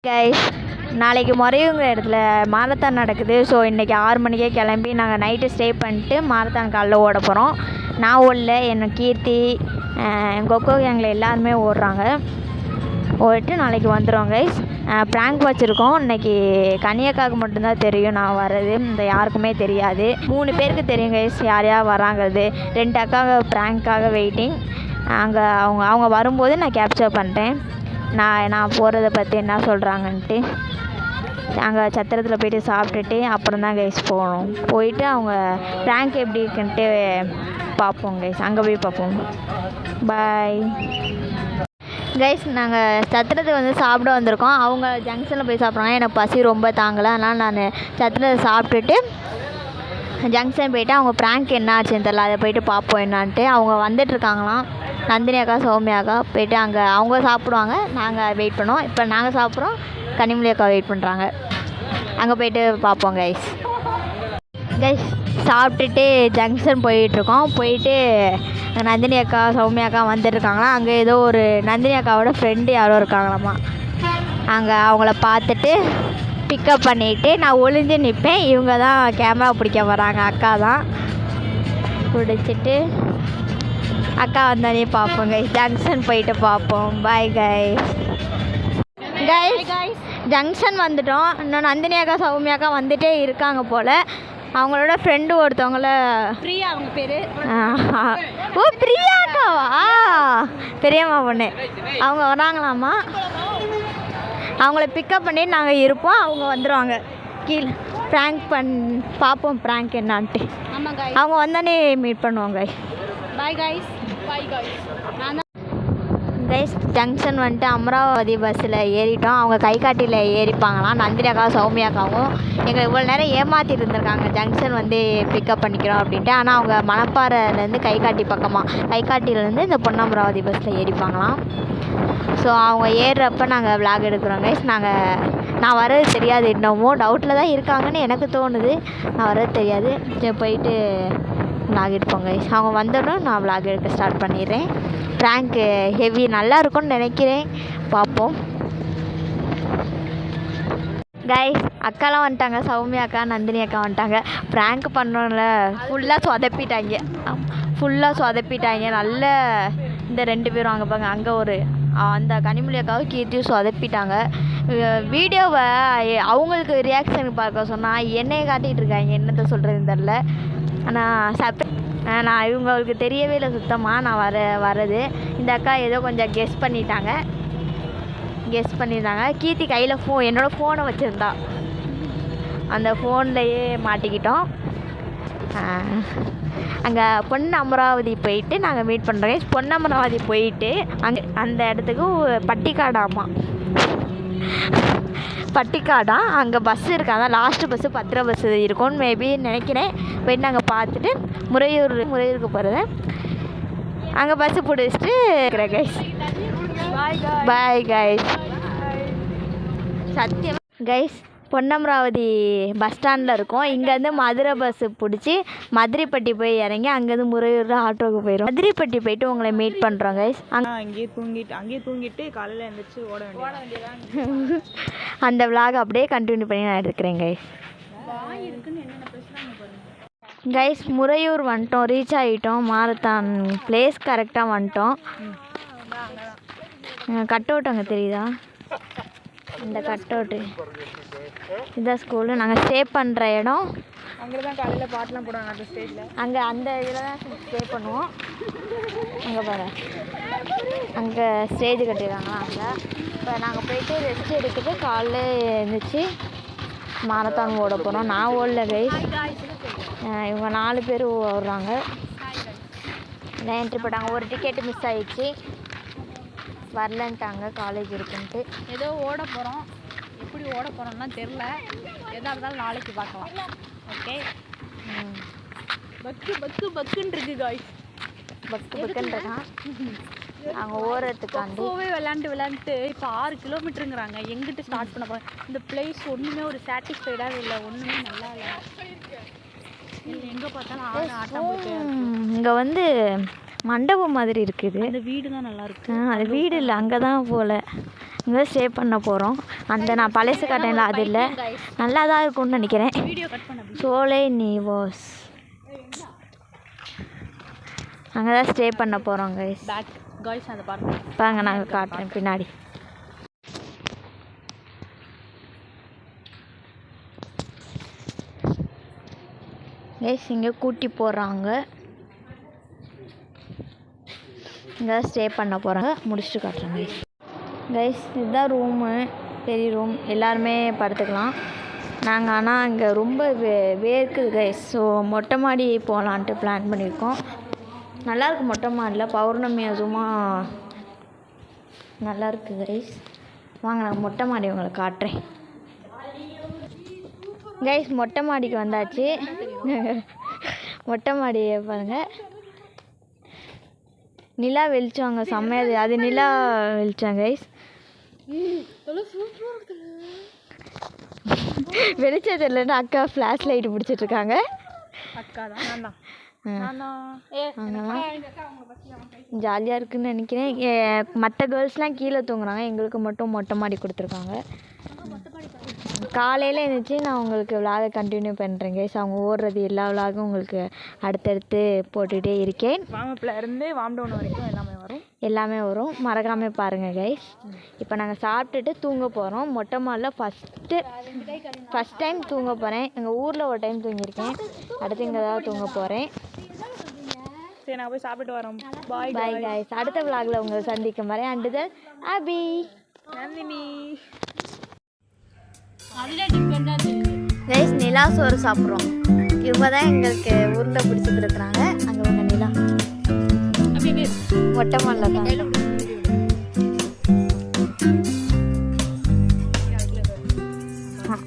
Guys, நாளைக்கு முறையுங்கிற இடத்துல marathon நடக்குது. ஸோ இன்றைக்கி 6 மணிக்கே கிளம்பி நாங்கள் நைட்டு ஸ்டே பண்ணிட்டு மாரத்தான் காலைல ஓட போகிறோம். நான் ஓடல, என்னை கீர்த்தி கொக்கோ கேங்கில் எல்லாருமே ஓடுறாங்க. ஓடிட்டு நாளைக்கு வந்துடுவோம் கைஸ். ப்ராங்க் வச்சுருக்கோம். இன்றைக்கி கன்னியக்காவுக்கு மட்டும்தான் தெரியும் நான் வர்றது, இந்த யாருக்குமே தெரியாது. 3 பேருக்கு தெரியும் கைஸ் யார் யார் வராங்கிறது. 2 அக்காங்க ப்ராங்க்காக வெயிட்டிங். அவங்க வரும்போது நான் கேப்சர் பண்ணிட்டேன் நான் போகிறத பற்றி என்ன சொல்கிறாங்கன்ட்டு. அங்கே சத்திரத்தில் போய்ட்டு சாப்பிட்டுட்டு அப்புறம் தான் கைஸ் போகணும். போயிட்டு அவங்க ப்ராங்க் எப்படி இருக்குன்ட்டு பார்ப்போம் கைஸ். அங்கே போய் பார்ப்போம். Bye guys. நாங்கள் சத்திரத்துக்கு வந்து சாப்பிட வந்திருக்கோம். அவங்க ஜங்ஷனில் போய் சாப்பிட்றாங்க. எனக்கு பசி ரொம்ப தாங்கலை, அதனால் நான் சத்திரத்தை சாப்பிட்டுட்டு ஜங்ஷன் போய்ட்டு அவங்க ப்ராங்க் என்ன ஆச்சுன்னு தெரியல, அதை போய்ட்டு பார்ப்போம் என்னான்ட்டு. அவங்க வந்துட்டுருக்காங்களாம், நந்தினி அக்கா சௌமியா அக்கா. போய்ட்டு அங்கே அவங்க சாப்பிடுவாங்க, நாங்கள் வெயிட் பண்ணுவோம். இப்போ நாங்கள் சாப்பிட்றோம், கனிமொழி அக்கா வெயிட் பண்ணுறாங்க. அங்கே போய்ட்டு பார்ப்போம் கைஸ். சாப்பிட்டுட்டு ஜங்ஷன் போயிட்டுருக்கோம். போயிட்டு நந்தினி அக்கா சௌமியா அக்கா வந்துட்டுருக்காங்களா. அங்கே ஏதோ ஒரு நந்தினி அக்காவோட ஃப்ரெண்டு யாரோ இருக்காங்களாம்மா. அங்கே அவங்கள பார்த்துட்டு பிக்கப் பண்ணிவிட்டு நான் ஒளிஞ்சு நிற்பேன். இவங்க தான் கேமரா பிடிக்க வராங்க. அக்கா தான் பிடிச்சிட்டு அக்கா வந்தாலே பார்ப்போம் கைஸ். ஜங்ஷன் போயிட்டு பார்ப்போம். Bye guys. ஜங்ஷன் வந்துட்டோம். இன்னும் நந்தினி அக்கா சௌமியா அக்கா வந்துகிட்டே இருக்காங்க போல். அவங்களோட ஃப்ரெண்டு ஒருத்தவங்கள பிரியா, அவங்க பேர். ஓ, பிரியா அக்காவா? பெரியம்மா பொண்ணு. அவங்க வராங்களாம்மா. அவங்கள பிக்கப் பண்ணி நாங்கள் இருப்போம். அவங்க வந்துடுவாங்க கீழே. ப்ராங்க் பார்ப்போம் ப்ராங்க் என்னான்ட்டு. அவங்க வந்தானே மீட் பண்ணுவாங்க. Bye guys. Bye guys. Guys, junction வந்துட்டு அமராவதி பஸ்ஸில் ஏறிட்டோம். அவங்க கைகாட்டியில் ஏறிப்பாங்களாம். நந்தினி அக்கா சௌமியா அக்காவும் எங்களை இவ்வளோ நேரம் ஏமாற்றிட்டு இருந்திருக்காங்க. ஜங்ஷன் வந்து பிக்கப் பண்ணிக்கிறோம் அப்படின்ட்டு. ஆனால் அவங்க மணப்பாறையிலேருந்து கைகாட்டி பக்கமாக, கைகாட்டியிலேருந்து இந்த பொன்னமராவதி பஸ்ஸில் ஏறிப்பாங்களாம். ஸோ அவங்க ஏறுறப்ப நாங்கள் விளாக் எடுக்கிறோம் கைஸ். நான் வர்றது தெரியாது, இன்னமும் டவுட்டில் தான் இருக்காங்கன்னு எனக்கு தோணுது. நான் வர்றது தெரியாது. சரி, போயிட்டு விளாக் எடுப்போம் கைஸ். அவங்க வந்தோடனே நான் விளாக் எடுக்க ஸ்டார்ட் பண்ணிடுறேன். ப்ராங்க்கு ஹெவி நல்லா இருக்கும்னு நினைக்கிறேன், பார்ப்போம் கைஸ். அக்காலாம் வந்துட்டாங்க, சௌமியா அக்கா நந்தினி அக்கா வந்துட்டாங்க. ப்ராங்க் பண்ணோம்ல, ஃபுல்லாக சொதப்பிட்டாங்க நல்ல. இந்த 2 பேரும் அங்கே பாருங்க, அங்கே ஒரு அந்த கனிமொழி அக்காவும் கீர்த்தியும் சொதப்பிட்டாங்க. வீடியோவை அவங்களுக்கு ரியாக்ஷனுக்கு பார்க்க சொன்னால் என்னையை காட்டிகிட்டு இருக்காங்க, என்னத்தை சொல்கிறதுன்னு தெரில. ஆனால் நான் இவங்களுக்கு தெரியவே இல்லை சுத்தமாக நான் வர்றது. இந்த அக்கா ஏதோ கொஞ்சம் கெஸ் பண்ணியிருந்தாங்க. கீர்த்தி கையில் என்னோடய ஃபோனை வச்சுருந்தா, அந்த ஃபோன்லையே மாட்டிக்கிட்டோம். அங்கே பொன்னமராவதி போயிட்டு நாங்கள் மீட் பண்ணுறோம். பொன்னமராவதி போயிட்டு அந்த இடத்துக்கு பட்டிக்காடா அங்கே பஸ்ஸு இருக்காங்க. லாஸ்ட்டு பஸ்ஸு 10 பஸ்ஸு இருக்கும்னு மேபி நினைக்கிறேன். போயிட்டு நாங்கள் பார்த்துட்டு முறையூருக்கு போகிறது. அங்கே பஸ்ஸு பிடிச்சிட்டு இருக்கிறேன் கைஸ். Bye guys. சத்தியம் கைஸ், பொன்னமராவதி பஸ் ஸ்டாண்டில் இருக்கோம். இங்கேருந்து மதுரை பஸ்ஸு பிடிச்சி மதுரைப்பட்டி போய் இறங்கி அங்கேருந்து முறையூர் ஆட்டோவுக்கு போயிடும். மதுரைப்பட்டி போயிட்டு உங்களை மீட் பண்ணுறோம் கைஸ். அங்கேயே தூங்கிட்டு காலையில் எழுந்திரிச்சு ஓட வேண்டியது. அந்த விளாக் அப்படியே கண்டினியூ பண்ணி நான் எடுக்கிறேன் கைஸ். கைஸ், முறையூர் வந்துட்டோம், ரீச் ஆகிட்டோம். மாரத்தான் பிளேஸ் கரெக்டாக வந்துட்டோம். கட் அவுட் அங்கே தெரியுதா? இந்த கட் அவுட்டு இதுதான் ஸ்கூலு. நாங்கள் ஸ்டே பண்ணுற இடம் அங்கே தான். காலையில் பாட்டெலாம் போடுவாங்க அந்த ஸ்டேஜில். அங்கே அந்த இதில் தான் ஸ்டே பண்ணுவோம். அங்கே பாரு, அங்கே ஸ்டேஜ் கட்டிடுறாங்களா அங்கே. இப்போ நாங்கள் போயிட்டு ரெஸ்ட் எடுத்துகிட்டு காலைல எழுந்திரிச்சி மாரத்தான் ஓட போகிறோம். நான் ஓடல கைஸ், இவங்க 4 பேர் ஓடுறாங்க. என்ட்ரி போட்டாங்க. ஒரு டிக்கெட்டு மிஸ் ஆகிடுச்சு, வரலன்ட்டாங்க, காலேஜ் இருக்குன்ட்டு. ஏதோ ஓட போகிறோம், எப்படி ஓட போகிறோம்னா தெரில. எதாக இருந்தாலும் நாளைக்கு பார்க்கலாம். ஓகே. பக்குன்னு இருக்கு காய்ஸ். பக்குன்னு இருக்கான் அவங்க ஓடுறதுக்காண்டி. விளையாண்டு இப்போ 6 கிலோமீட்டருங்கிறாங்க. எங்கிட்ட ஸ்டார்ட் பண்ண போகிறேன். இந்த பிளேஸ் ஒன்றுமே ஒரு சாட்டிஸ்ஃபைடாகவே இல்லை, ஒன்றுமே நல்லா இல்லை. எங்கே பார்த்தாலும் ஆட்டம். இங்கே வந்து மண்டபம் மாதிரி இருக்குது. அந்த வீடு தான் நல்லா இருக்கு. அது வீடு இல்லை, அங்கே தான் போல். இங்கே ஸ்டே பண்ண போகிறோம். அந்த நான் பழசு காட்டேன்ல அது இல்லை, நல்லா தான் இருக்கும்னு நினைக்கிறேன். சோலை நீவாஸ் அங்கே தான் ஸ்டே பண்ண போகிறோம் கைஸ். பாருங்க நாங்கள் காட்டுறேன் பின்னாடி. கைஸ் இங்கே கூட்டி போடுறாங்க, இங்கே தான் ஸ்டே பண்ண போகிறாங்க. முடிச்சுட்டு காட்டுறேன் கைஸ். கைஸ் இதுதான் ரூமு, பெரிய ரூம், எல்லாருமே படுத்துக்கலாம். நாங்கள் ஆனால் இங்கே ரொம்ப வேர்க்குது கைஸ். ஸோ மொட்டை மாடி போகலான்ட்டு பிளான் பண்ணியிருக்கோம். நல்லாயிருக்கு மொட்டை மாடியில், பௌர்ணமி அதுவுமா நல்லாயிருக்கு கைஸ். வாங்க நான் மொட்டை மாடி உங்களை காட்டுறேன். கைஸ் மொட்டை மாடிக்கு வந்தாச்சு. மொட்டை மாடியை பாருங்கள், நிலா வெளிச்சம் அங்கே செம்மையாது, அது நிலா வெளிச்சம் கைஸ். வெளிச்சம் தெரியலன்னா அக்கா ஃப்ளாஷ் லைட் பிடிச்சிட்ருக்காங்க. ஜாலியாக இருக்குதுன்னு நினைக்கிறேன். மற்ற கேர்ள்ஸ்லாம் கீழே தூங்குறாங்க, எங்களுக்கு மட்டும் மொட்டை மாடி கொடுத்துருக்காங்க. காலையில் எழுந்திரிச்சி நான் உங்களுக்கு விளாக கண்டினியூ பண்ணுறேன் கைஸ். அவங்க ஓடுறது எல்லா விளாகும் உங்களுக்கு அடுத்தடுத்து போட்டுகிட்டே இருக்கேன். வார்ம்அப்லேருந்து வார்ம் டவுன் வரைக்கும் எல்லாமே வரும், மறக்காமல் பாருங்கள் கைஸ். இப்போ நாங்கள் சாப்பிட்டுட்டு தூங்க போகிறோம். மொட்டை மாடியில் ஃபஸ்ட் டைம் தூங்க போகிறேன். எங்கள் ஊரில் ஒரு டைம் தூங்கியிருக்கேன், அடுத்து இங்கே தான் தூங்க போகிறேன். சரி நான் போய் சாப்பிட்டு வரோம். Bye guys. அடுத்த விளாகில் உங்களை சந்திக்கும் வரை அண்டுதல் அபி நந்தினி. கைஸ் நிலா சோறு சாப்பிட்றோம். இவங்க தான் எங்களுக்கு உருண்டை பிடிச்சி கொடுக்குறாங்க. அங்கே உங்க நிலா மொட்டை மாடில் தான்.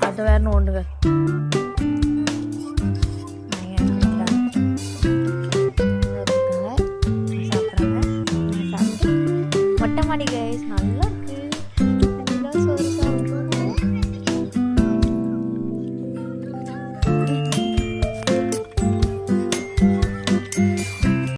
அது வேறு ஒன்றுங்க சாப்பிட்றாங்க. மொட்டை மாடி கைஸ் நல்லா